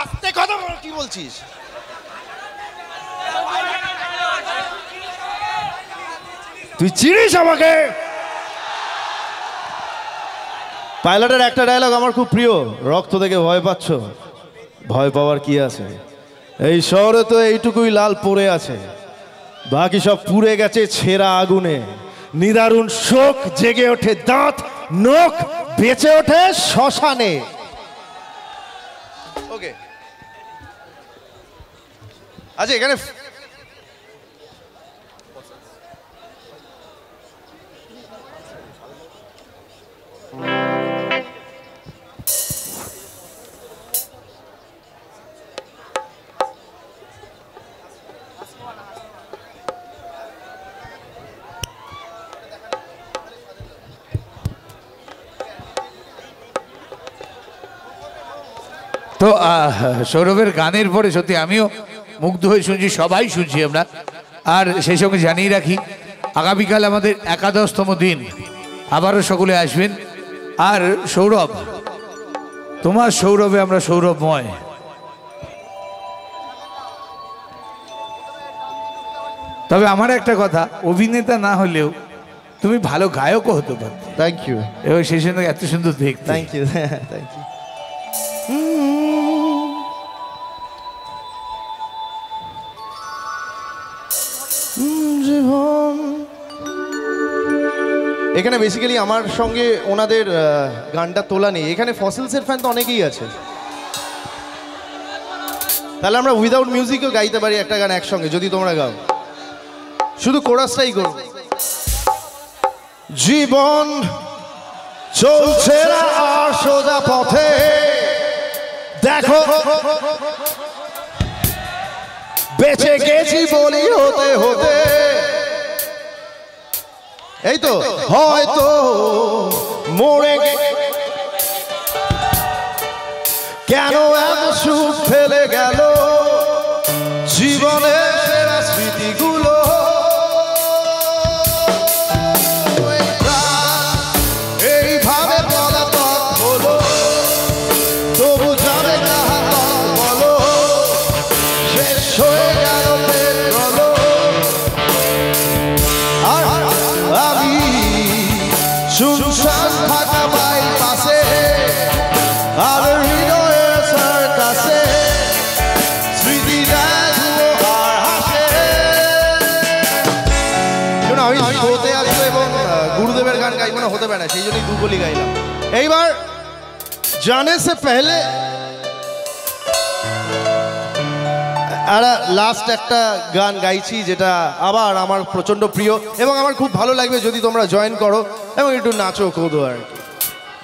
আস্তে কথা বল, কি বলছিস? তুই চিনিস আমাকে? পাইলটের একটা ডায়লগ আমার খুব প্রিয়, রক্ত দেখে ভয় পাচ্ছ, ভয় পাওয়ার কি আছে, এই শহরে তো এইটুকুই লাল পড়ে আছে, বাকি সব পুড়ে গেছে ছেঁড়া আগুনে। নিদারুণ শোক জেগে ওঠে দাঁত নখ, বেঁচে ওঠে শ্মশানে। ওকে, আচ্ছা এখানে তো সৌরভের গানের পরে সত্যি আমিও মুগ্ধ হয়ে শুনছি, সবাই শুনছি আমরা। আর সেই সঙ্গে জানিয়ে রাখি, আগামীকাল আমাদের 11তম দিন, আবারও সকলে আসবেন। আর সৌরভ, তোমার সৌরভে আমরা সৌরভময়। তবে আমার একটা কথা, অভিনেতা না হলেও তুমি ভালো গায়কও হতে পারো। Thank you. এবং সেই সঙ্গে এত সুন্দর দেখতে। Thank you, thank you. এখানে বেসিক্যালি আমার সঙ্গে ওনাদের গানটা তোলা নেই, এখানে ফসিলসের ফ্যান তো অনেকেই আছে, তাহলে আমরা উইদাউট মিউজিকও গাইতে পারি একটা গান একসঙ্গে, যদি তোমরা গাও, শুধু কোরাসটাই করো। জীবন চলছে না আর সোজা পথে, দেখো বেঁচে গেছি বলি হতে হতে, এই তো হয়তো মরে কেন এত সুখ ফেলে গেল জীবনের সেরা স্মৃতিগুলো, এইভাবে পলাতক হলো, তবু যাবে কাহার বলো, শেষ হয়ে গেল পেট্রোল, আর আমি শুনশান থাকা বাইপাসে, আর হৃদয়ের সার্কাসে স্মৃতিটা আর হাসে। আমি শোতে আসবো এবং গুরুদেবের গান গাইব না, হতে পারে না, সেই জন্যই দুগলি গাইলাম। এইবার জানে সে পেহলে লাস্ট একটা গান গাইছি, যেটা আবার আমার প্রচন্ড প্রিয় এবং আমার খুব ভালো লাগবে যদি তোমরা জয়েন করো এবং একটু নাচো কোদো আর কি।